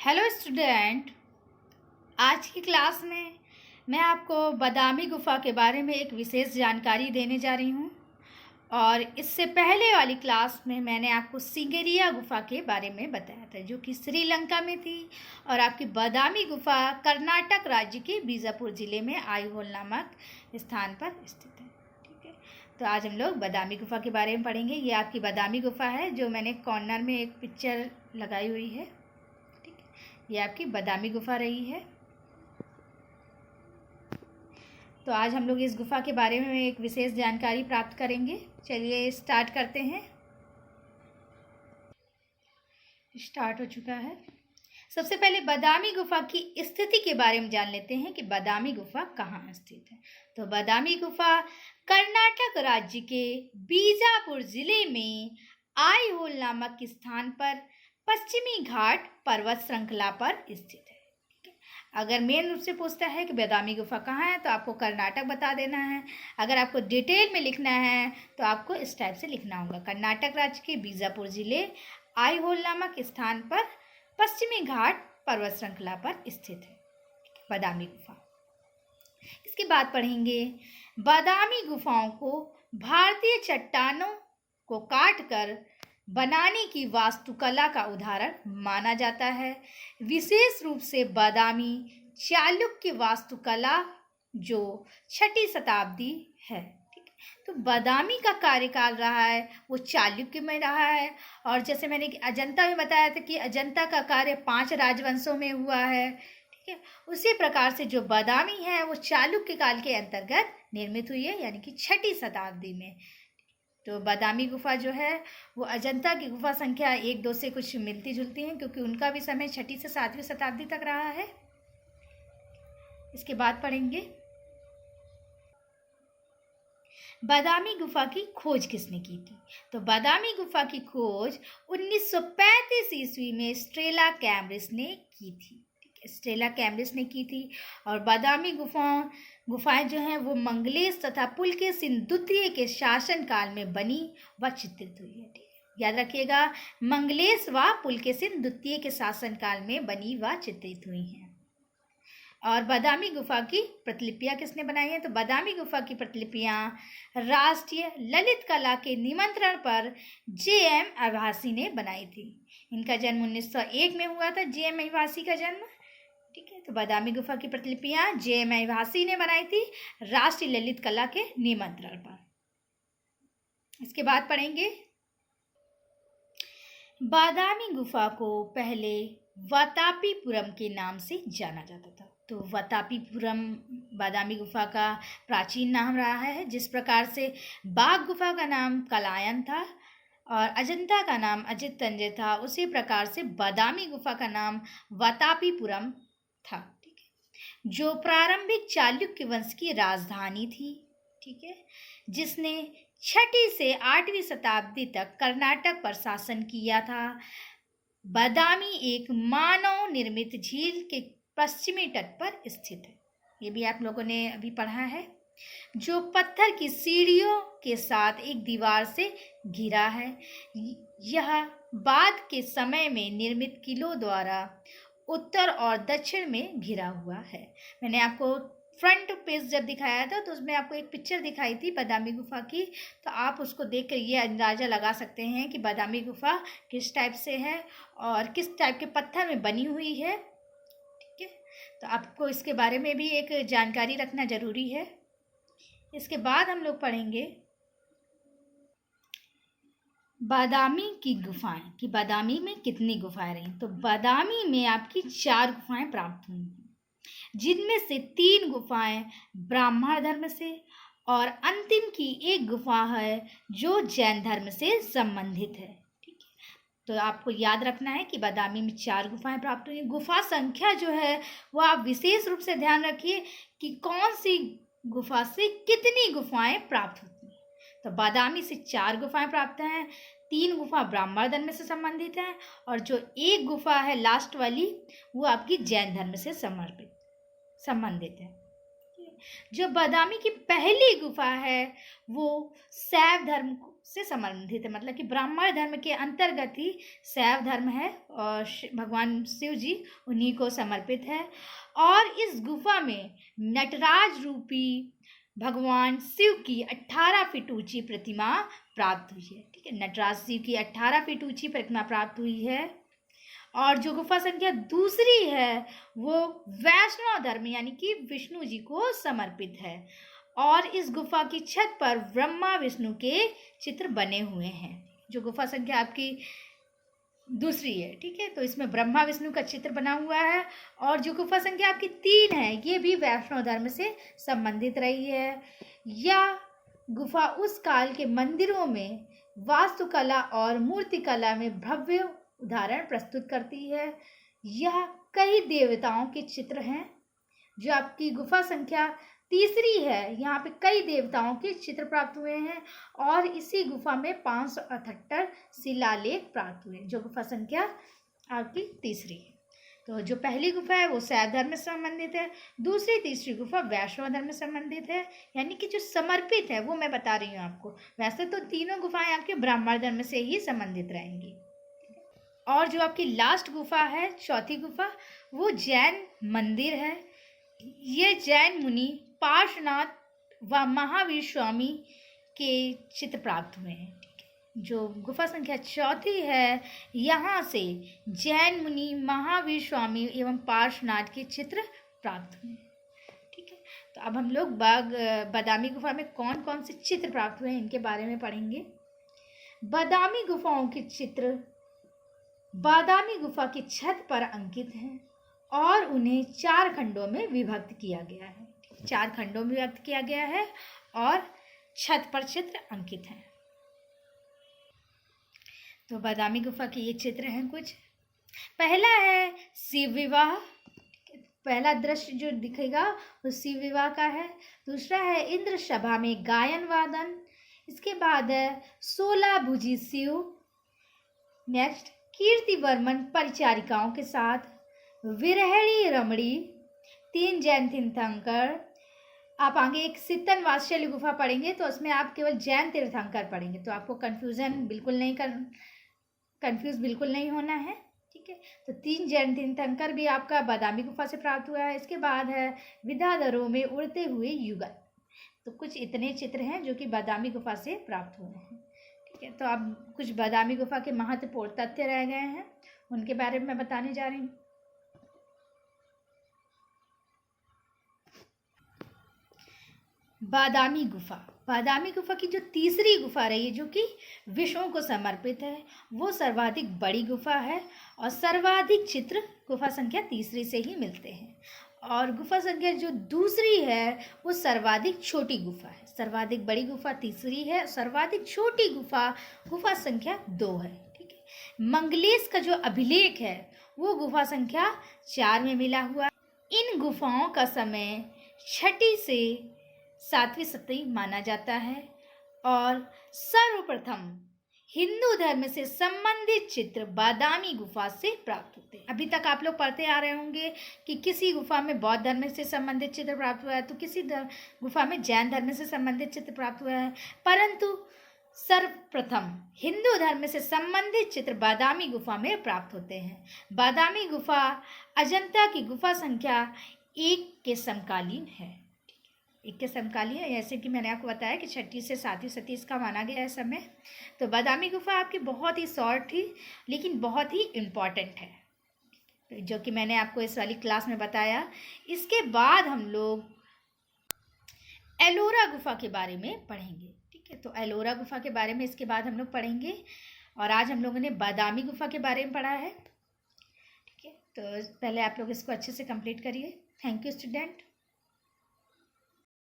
Hello student. आज की class में मैं आपको बादामी गुफा के बारे में एक विशेष जानकारी देने जा रही हूँ। और इससे पहले वाली क्लास में मैंने आपको सिंगेरिया गुफा के बारे में बताया था, जो कि श्रीलंका में थी। और आपकी बादामी गुफा कर्नाटक राज्य के बीजापुर ज़िले में आईहोल नामक स्थान पर स्थित है। ठीक है, तो आज हम लोग बादामी गुफा के बारे में पढ़ेंगे। ये आपकी बादामी गुफा है, जो मैंने कॉर्नर में एक पिक्चर लगाई हुई है। ये आपकी बादामी गुफा रही है। तो आज हम लोग इस गुफा के बारे में एक विशेष जानकारी प्राप्त करेंगे। चलिए स्टार्ट करते हैं। स्टार्ट हो चुका है। सबसे पहले बादामी गुफा की स्थिति के बारे में जान लेते हैं कि बादामी गुफा कहाँ स्थित है। तो बादामी गुफा कर्नाटक राज्य के बीजापुर जिले में आईहोल नामक स्थान पर पश्चिमी घाट पर्वत श्रृंखला पर स्थित है। अगर मेन रूप से पूछता है कि बादामी गुफा कहाँ है, तो आपको कर्नाटक बता देना है। अगर आपको डिटेल में लिखना है तो आपको इस टाइप से लिखना होगा, कर्नाटक राज्य के बीजापुर जिले आईहोल नामक स्थान पर पश्चिमी घाट पर्वत श्रृंखला पर स्थित है बादामी गुफा। इसके बाद पढ़ेंगे, बादामी गुफाओं को भारतीय चट्टानों को काटकर बनाने की वास्तुकला का उदाहरण माना जाता है। विशेष रूप से बादामी चालुक्य वास्तुकला, जो 6वीं शताब्दी है। ठीक है, तो बादामी का कार्यकाल रहा है वो चालुक्य में रहा है। और जैसे मैंने अजंता में बताया था कि अजंता का कार्य 5 राजवंशों में हुआ है। ठीक है, उसी प्रकार से जो बादामी है वो चालुक्य काल के अंतर्गत निर्मित हुई है, यानी कि 6वीं शताब्दी में। तो बादामी गुफा जो है वो अजंता की गुफा संख्या 1-2 से कुछ मिलती जुलती हैं, क्योंकि उनका भी समय 6वीं से 7वीं शताब्दी तक रहा है। इसके बाद पढ़ेंगे, बादामी गुफा की खोज किसने की थी। तो बादामी गुफा की खोज 1935 ईस्वी में स्टेला कैम्ब्रिज ने की थी। स्टेला कैम्ब्रिज ने की थी। और बादामी गुफाएं जो हैं वो मंगलेश तथा पुलकेशिन द्वितीय के शासन काल में बनी व चित्रित हुई है। ठीक है, याद रखिएगा, मंगलेश व पुलकेशिन द्वितीय के शासन काल में बनी व चित्रित हुई हैं। और बादामी गुफा की प्रतिलिपियां किसने बनाई हैं। तो बादामी गुफा की प्रतिलिपियां राष्ट्रीय ललित कला के निमंत्रण पर J.M. आभासी ने बनाई थी। इनका जन्म 1901 में हुआ था, J.M. आभासी का जन्म। ठीक है, तो बादामी गुफा की प्रतिलिपियां J.M. आभासी ने बनाई थी राष्ट्रीय ललित कला के निमंत्रण पर। इसके बाद पढ़ेंगे, बादामी गुफा को पहले वातापीपुरम के नाम से जाना जाता था। तो वातापीपुरम बादामी गुफा का प्राचीन नाम रहा है। जिस प्रकार से बाघ गुफा का नाम कलायन था और अजंता का नाम अजित तंजय था, उसी प्रकार से बादामी गुफा का नाम वातापीपुरम था। ठीक है, जो प्रारंभिक चालुक्य वंश की राजधानी थी। ठीक है, जिसने 6वीं से 8वीं शताब्दी तक कर्नाटक पर शासन किया था। बादामी एक मानव निर्मित झील के पश्चिमी तट पर स्थित है। ये भी आप लोगों ने अभी पढ़ा है, जो पत्थर की सीढ़ियों के साथ एक दीवार से घिरा है। यह बाद के समय में निर्मित किलों द्वारा उत्तर और दक्षिण में घिरा हुआ है। मैंने आपको फ्रंट पेज जब दिखाया था तो उसमें आपको एक पिक्चर दिखाई थी बादामी गुफा की, तो आप उसको देख कर ये अंदाज़ा लगा सकते हैं कि बादामी गुफा किस टाइप से है और किस टाइप के पत्थर में बनी हुई है। ठीक है, तो आपको इसके बारे में भी एक जानकारी रखना ज़रूरी है। इसके बाद हम लोग पढ़ेंगे बादामी की गुफाएं, कि बादामी में कितनी गुफाएं रही। तो बादामी में आपकी 4 गुफाएं प्राप्त हुई हैं, जिनमें से 3 गुफाएं ब्राह्मण धर्म से और अंतिम की एक गुफा है जो जैन धर्म से संबंधित है। ठीक है, तो आपको याद रखना है कि बादामी में 4 गुफाएं प्राप्त हुई। गुफा संख्या जो है वो आप विशेष रूप से ध्यान रखिए कि कौन सी गुफा से कितनी गुफाएं प्राप्त होती हैं। तो बादामी से 4 गुफाएं प्राप्त हैं, 3 गुफा ब्राह्मण धर्म से संबंधित हैं और जो एक गुफा है लास्ट वाली वो आपकी जैन धर्म से संबंधित है। जो बादामी की पहली गुफा है वो शैव धर्म से संबंधित है, मतलब कि ब्राह्मण धर्म के अंतर्गत ही शैव धर्म है और भगवान शिव जी उन्हीं को समर्पित है। और इस गुफा में नटराज रूपी भगवान शिव की 18 फीट ऊंची प्रतिमा प्राप्त हुई है। ठीक है, नटराज शिव की 18 फीट ऊंची प्रतिमा प्राप्त हुई है। और जो गुफा संख्या दूसरी है वो वैष्णव धर्म यानी कि विष्णु जी को समर्पित है। और इस गुफा की छत पर ब्रह्मा विष्णु के चित्र बने हुए हैं। जो गुफा संख्या आपकी दूसरी है, ठीक है, तो इसमें ब्रह्मा विष्णु का चित्र बना हुआ है। और जो गुफा संख्या आपकी 3 है ये भी वैष्णव धर्म से संबंधित रही है। यह गुफा उस काल के मंदिरों में वास्तुकला और मूर्तिकला में भव्य उदाहरण प्रस्तुत करती है। यह कई देवताओं के चित्र हैं। जो आपकी गुफा संख्या तीसरी है यहाँ पे कई देवताओं के चित्र प्राप्त हुए हैं और इसी गुफा में 578 शिलालेख प्राप्त हुए, जो गुफा संख्या आपकी तीसरी है। तो जो पहली गुफा है वो शैव धर्म से संबंधित है, दूसरी तीसरी गुफा वैष्णव धर्म से संबंधित है, यानी कि जो समर्पित है वो मैं बता रही हूँ आपको। वैसे तो तीनों गुफाएं आपके ब्राह्मण धर्म से ही संबंधित रहेंगी। और जो आपकी लास्ट गुफा है चौथी गुफा वो जैन मंदिर है। ये जैन मुनि पार्श्वनाथ व महावीर स्वामी के चित्र प्राप्त हुए हैं। ठीक है, जो गुफा संख्या चौथी है यहाँ से जैन मुनि महावीर स्वामी एवं पार्श्वनाथ के चित्र प्राप्त हुए हैं। ठीक है, तो अब हम लोग बादामी गुफा में कौन कौन से चित्र प्राप्त हुए हैं इनके बारे में पढ़ेंगे। बादामी गुफाओं के चित्र बादामी गुफा की छत पर अंकित हैं और उन्हें 4 खंडों में विभक्त किया गया है। 4 खंडों में विभक्त किया गया है और छत पर चित्र अंकित हैं। तो बादामी गुफा के ये चित्र हैं कुछ। पहला है शिव विवाह, पहला दृश्य जो दिखेगा वो शिव विवाह का है। दूसरा है इंद्र सभा में गायन वादन। इसके बाद है 16 भुजी शिव। नेक्स्ट कीर्तिवर्मन परिचारिकाओं के साथ, विरहणी रमणी, 3 जैन तीर्थंकर। आप आगे एक सित्तन वात्सल्य गुफा पढ़ेंगे तो उसमें आप केवल जैन तीर्थंकर पढ़ेंगे, तो आपको कंफ्यूज बिल्कुल नहीं होना है। ठीक है, तो 3 जैन तीर्थंकर भी आपका बादामी गुफा से प्राप्त हुआ है। इसके बाद है विद्याधरों में उड़ते हुए युगल। तो कुछ इतने चित्र हैं जो कि बादामी गुफा से प्राप्त हुए हैं। ठीक है, तो अब कुछ बादामी गुफा के महत्वपूर्ण तथ्य रह गए हैं, उनके बारे में मैं बताने जा रही हूँ। बादामी गुफा की जो तीसरी गुफा रही है जो कि विष्णु को समर्पित है, वो सर्वाधिक बड़ी गुफा है और सर्वाधिक चित्र गुफा संख्या तीसरी से ही मिलते हैं। और गुफा संख्या जो दूसरी है वो सर्वाधिक छोटी गुफा है। सर्वाधिक बड़ी गुफा तीसरी है, सर्वाधिक छोटी गुफा संख्या 2 है। ठीक है, मंगलेश का जो अभिलेख है वो गुफा संख्या 4 में मिला हुआ। इन गुफाओं का समय 6वीं से 7वीं शताब्दी माना जाता है और सर्वप्रथम हिंदू धर्म से संबंधित चित्र बादामी गुफा से प्राप्त होते हैं। अभी तक आप लोग पढ़ते आ रहे होंगे कि किसी गुफा में बौद्ध धर्म से संबंधित चित्र प्राप्त हुआ है तो किसी गुफा में जैन धर्म से संबंधित चित्र प्राप्त हुआ है, परंतु सर्वप्रथम हिंदू धर्म से संबंधित चित्र बादामी गुफा में प्राप्त होते हैं। बादामी गुफा अजंता की गुफा संख्या 1 के समकालीन है। 1 के समकालीन है, जैसे कि मैंने आपको बताया कि 6वीं से 7वीं शताब्दी इसका माना गया है समय। तो बादामी गुफा आपकी बहुत ही शॉर्ट थी लेकिन बहुत ही इम्पॉर्टेंट है, जो कि मैंने आपको इस वाली क्लास में बताया। इसके बाद हम लोग एलोरा गुफा के बारे में पढ़ेंगे। ठीक है, तो एलोरा गुफा के बारे में इसके बाद हम लोग पढ़ेंगे और आज हम लोगों ने बादामी गुफा के बारे में पढ़ा है। ठीक है, तो पहले आप लोग इसको अच्छे से कंप्लीट करिए। Thank you student.